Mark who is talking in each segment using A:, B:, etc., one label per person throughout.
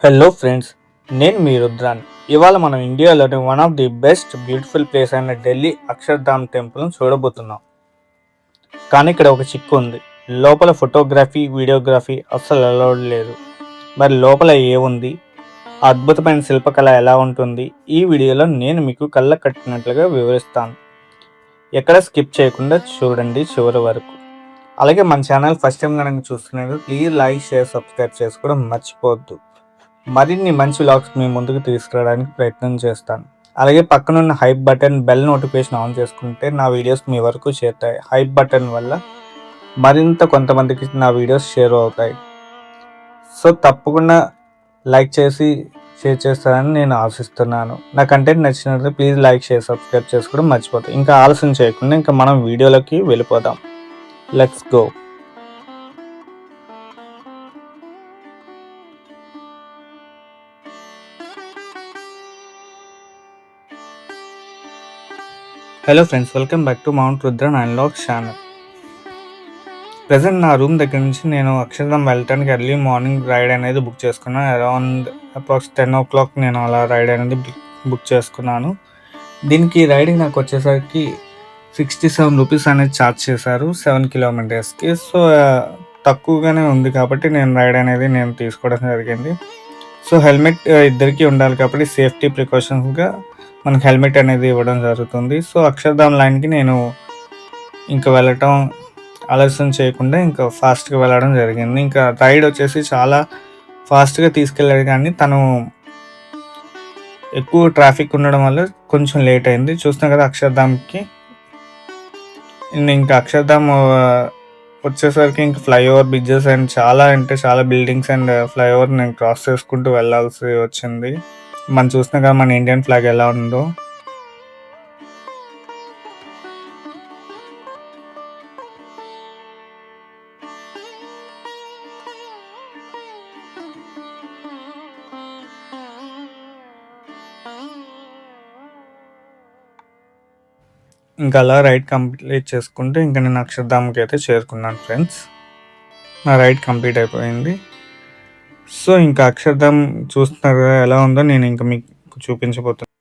A: Hello friends, నేను మీ రుద్రాన్. ఇవాళ మనం ఇండియాలోని one of the best beautiful place అయిన ఢిల్లీ అక్షర్ధామ్ టెంపుల్ను చూడబోతున్నాం. కానీ ఇక్కడ ఒక చిక్కు ఉంది. లోపల ఫోటోగ్రఫీ, వీడియోగ్రఫీ అస్సలు అలౌడ్ లేదు. మరి లోపల ఏముంది, ఆ అద్భుతమైన శిల్పకళ ఎలా ఉంటుంది, ఈ వీడియోలో నేను మీకు కళ్ళ కట్టినట్లుగా వివరిస్తాను. ఎక్కడ స్కిప్ చేయకుండా చూడండి చివరి వరకు. అలాగే మన ఛానల్ ఫస్ట్ టైం కనుక చూస్తున్నారు, ప్లీజ్ లైక్, షేర్, సబ్స్క్రైబ్ చేసుకోవడం మర్చిపోవద్దు. మరిన్ని మంచి వ్లాగ్స్ మీ ముందుకు తీసుకురావడానికి ప్రయత్నం చేస్తాను. అలాగే పక్కనున్న hype button, bell notification on చేసుకుంటే నా వీడియోస్ మీ వరకు చేరుతాయి. హైప్ బటన్ వల్ల మరింత కొంతమందికి నా వీడియోస్ షేర్ అవుతాయి. సో తప్పకుండా లైక్ చేసి షేర్ చేస్తారని నేను ఆశిస్తున్నాను. నా కంటెంట్ నచ్చినట్లయితే ప్లీజ్ లైక్, షేర్, సబ్స్క్రైబ్ చేసుకోవడం మర్చిపోతాయి. ఇంకా ఆలస్యం చేయకుండా ఇంకా మనం వీడియోలోకి వెళ్ళిపోదాం. Let's go. Hello friends, welcome back to mount Rudran unlock channel. Present నా రూమ్ దగ్గర నుంచి నేను అక్షర్ధామ్ వెళ్ళటానికి ఎర్లీ మార్నింగ్ రైడ్ అనేది బుక్ చేసుకున్నాను. అరౌండ్ అప్రాక్స్ 10 o'clock నేను అలా రైడ్ అనేది బుక్ చేసుకున్నాను. దీనికి రైడింగ్ నాకు వచ్చేసరికి 67 రూపీస్ అనేది ఛార్జ్ చేశారు 7 kilometersకి. సో తక్కువగానే ఉంది కాబట్టి నేను రైడ్ అనేది తీసుకోవడం జరిగింది. సో హెల్మెట్ ఇద్దరికీ ఉండాలి కాబట్టి సేఫ్టీ ప్రికాషన్స్గా మనకు హెల్మెట్ అనేది ఇవ్వడం జరుగుతుంది. సో అక్షర్ధామ్ లైన్కి నేను ఇంకా వెళ్ళటం ఆలస్యం చేయకుండా ఇంకా ఫాస్ట్గా వెళ్ళడం జరిగింది. ఇంకా రైడ్ వచ్చేసి చాలా ఫాస్ట్గా తీసుకెళ్ళాడు, కానీ తను ఎక్కువ ట్రాఫిక్ ఉండడం వల్ల కొంచెం లేట్ అయింది. చూస్తున్నాం కదా అక్షర్ధామ్కి. ఇంకా అక్షర్ధామ్ వచ్చేసరికి ఇంకా ఫ్లైఓవర్, బ్రిడ్జెస్ అండ్ చాలా బిల్డింగ్స్ అండ్ ఫ్లైఓవర్ నేను క్రాస్ చేసుకుంటూ వెళ్ళాల్సి వచ్చింది. మనం చూస్తున్నాం కదా మన ఇండియన్ ఫ్లాగ్ ఎలా ఉందో. ఇంకా అలా రైడ్ కంప్లీట్ చేసుకుంటూ ఇంకా నేను అక్షర్ధామ్కి అయితే చేరుకున్నాను ఫ్రెండ్స్. నా రైడ్ కంప్లీట్ అయిపోయింది. సో ఇంకా అక్షర్ధామ్ చూస్తున్నారు కదా ఎలా ఉందో, నేను ఇంకా మీకు చూపించబోతున్నాను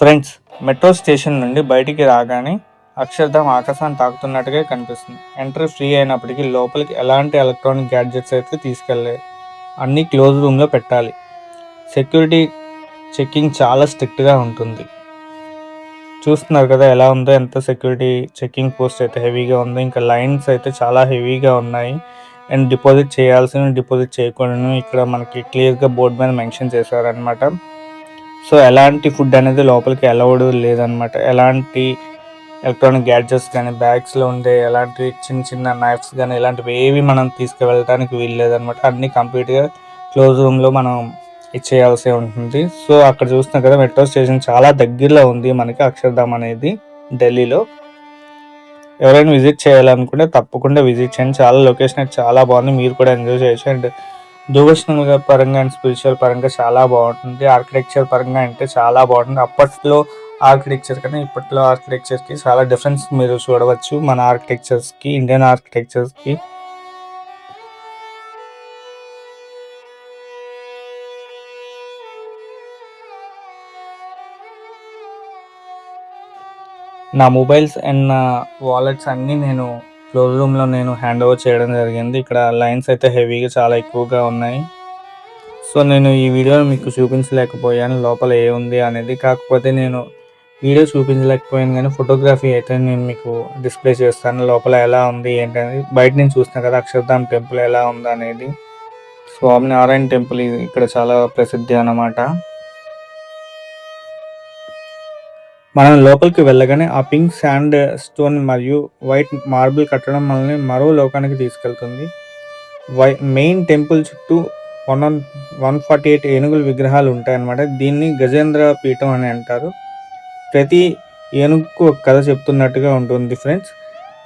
A: ఫ్రెండ్స్. మెట్రో స్టేషన్ నుండి బయటికి రాగానే అక్షర్ధామ్ ఆకాశాన్ని తాకుతున్నట్టుగా కనిపిస్తుంది. ఎంట్రీ ఫ్రీ అయినప్పటికీ లోపలికి ఎలాంటి ఎలక్ట్రానిక్ గ్యాడ్జెట్స్ అయితే తీసుకెళ్ళలేదు. అన్నీ క్లోజ్ రూమ్లో పెట్టాలి. సెక్యూరిటీ చెక్కింగ్ చాలా స్ట్రిక్ట్గా ఉంటుంది. చూస్తున్నారు కదా ఎలా ఉందో, ఎంత సెక్యూరిటీ చెక్కింగ్ పోస్ట్ అయితే హెవీగా ఉంది. ఇంకా లైన్స్ అయితే చాలా హెవీగా ఉన్నాయి. అండ్ డిపాజిట్ చేయాల్సిన, డిపాజిట్ చేయకూడదు ఇక్కడ మనకి క్లియర్గా బోర్డు మీద మెన్షన్ చేశారనమాట. సో ఎలాంటి ఫుడ్ అనేది లోపలికి అలౌడ్ లేదనమాట. ఎలాంటి ఎలక్ట్రానిక్ గ్యాడ్జెట్స్ కానీ, బ్యాగ్స్లో ఉండే ఎలాంటి చిన్న నైఫ్స్ కానీ ఇలాంటివి ఏవి మనం తీసుకువెళ్ళడానికి వీలు లేదనమాట. అన్నీ కంప్లీట్గా క్లోజ్ రూమ్లో మనం ఇచ్చేయాల్సి ఉంటుంది. సో అక్కడ చూస్తున్నాం కదా మెట్రో స్టేషన్ చాలా దగ్గరలో ఉంది మనకి అక్షర్ధామ్ అనేది ఢిల్లీలో. ఎవరైనా విజిట్ చేయాలనుకుంటే తప్పకుండా విజిట్ చేయండి. చాలా లొకేషన్ అయితే చాలా బాగుంది, మీరు కూడా ఎంజాయ్ చేయొచ్చు. అండ్ డివోషనల్ పరంగా అండ్ స్పిరిచువల్ పరంగా చాలా బాగుంటుంది. ఆర్కిటెక్చర్ పరంగా అంటే చాలా బాగుంటుంది. అప్పట్లో ఆర్కిటెక్చర్ కానీ ఇప్పట్లో ఆర్కిటెక్చర్కి చాలా డిఫరెన్స్ మీరు చూడవచ్చు. మన ఆర్కిటెక్చర్స్కి, ఇండియన్ ఆర్కిటెక్చర్స్కి. నా మొబైల్స్ అండ్ నా వాలెట్స్ అన్నీ నేను క్లోజ్ రూమ్లో హ్యాండ్ ఓవర్ చేయడం జరిగింది. ఇక్కడ లైన్స్ అయితే హెవీగా చాలా ఎక్కువగా ఉన్నాయి. సో నేను ఈ వీడియో మీకు చూపించలేకపోయాను లోపల ఏముంది అనేది. కాకపోతే నేను వీడియో చూపించలేకపోయాను కానీ ఫోటోగ్రఫీ అయితే నేను మీకు డిస్ప్లే చేస్తాను లోపల ఎలా ఉంది ఏంటనేది. బయట నేను చూస్తున్నాను కదా అక్షర్ధామ్ టెంపుల్ ఎలా ఉంది అనేది. స్వామినారాయణ టెంపుల్ ఇక్కడ చాలా ప్రసిద్ధి అన్నమాట. మనం లోపలికి వెళ్ళగానే ఆ పింక్ శాండ్ స్టోన్ మరియు వైట్ మార్బుల్ కట్టడం మనల్ని మరో లోకానికి తీసుకెళ్తుంది. మెయిన్ టెంపుల్ చుట్టూ 148 ఏనుగుల విగ్రహాలు ఉంటాయన్నమాట. దీన్ని గజేంద్ర పీఠం అని అంటారు. ప్రతి ఏనుగుకు ఒక కథ చెప్తున్నట్టుగా ఉంటుంది ఫ్రెండ్స్.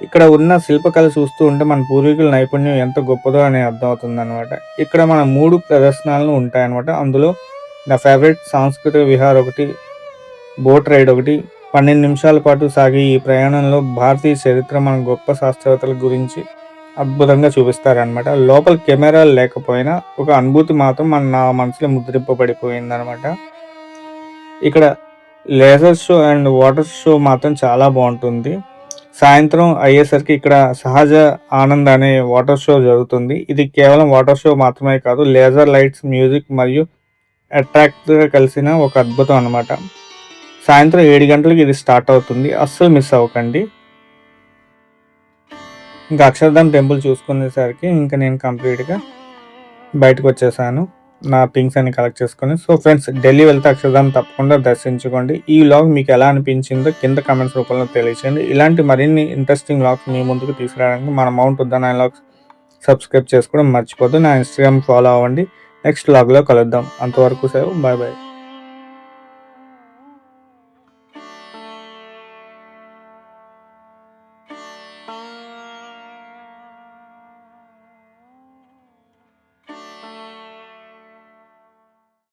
A: ఇక్కడ ఉన్న శిల్పకళ చూస్తూ ఉంటే మన పూర్వీకుల నైపుణ్యం ఎంత గొప్పదో అని అర్థమవుతుంది అనమాట. ఇక్కడ మన 3 ప్రదర్శనలు ఉంటాయన్నమాట. అందులో నా ఫేవరెట్ సాంస్కృతిక విహార్ ఒకటి, బోట్ రైడ్ ఒకటి. 12 నిమిషాల పాటు సాగే ఈ ప్రయాణంలో భారతీయ చరిత్ర, మన గొప్ప శాస్త్రవేత్తల గురించి అద్భుతంగా చూపిస్తారనమాట. లోపల కెమెరాలు లేకపోయినా ఒక అనుభూతి మాత్రం నా మనసులో ముద్రింపబడిపోయిందనమాట. ఇక్కడ laser show and water show మాత్రం చాలా బాగుంటుంది. సాయంత్రం అయ్యేసరికి ఇక్కడ సహజ ఆనంద్ అనే వాటర్ షో జరుగుతుంది. ఇది కేవలం వాటర్ షో మాత్రమే కాదు, లేజర్ లైట్స్, మ్యూజిక్ మరియు అట్రాక్ట్గా కలిసిన ఒక అద్భుతం అనమాట. సాయంత్రం 7 గంటలకు ఇది స్టార్ట్ అవుతుంది. అస్సలు మిస్ అవ్వకండి. ఇంకా అక్షర్ధామ్ టెంపుల్ చూసుకునేసరికి ఇంకా నేను కంప్లీట్గా బయటకు వచ్చేసాను, నా థింగ్స్ అన్ని కలెక్ట్ చేసుకొని. సో ఫ్రెండ్స్, ఢిల్లీ వెళ్తే అక్షర్ధామ్ తప్పకుండా దర్శించుకోండి. ఈ వ్లాగ్ మీకు ఎలా అనిపించిందో కింద కమెంట్స్ రూపంలో తెలియచేయండి. ఇలాంటి మరిన్ని ఇంట్రెస్టింగ్ వ్లాగ్స్ మీ ముందుకు తీసుకురావడానికి మన మౌంట్ ఉద్దాన వ్లాగ్స్ సబ్స్క్రైబ్ చేసుకోవడం మర్చిపోద్దు. నా ఇన్స్టాగ్రామ్ ఫాలో అవ్వండి. నెక్స్ట్ వ్లాగ్లో కలుద్దాం. అంతవరకు సెలవు. Bye bye.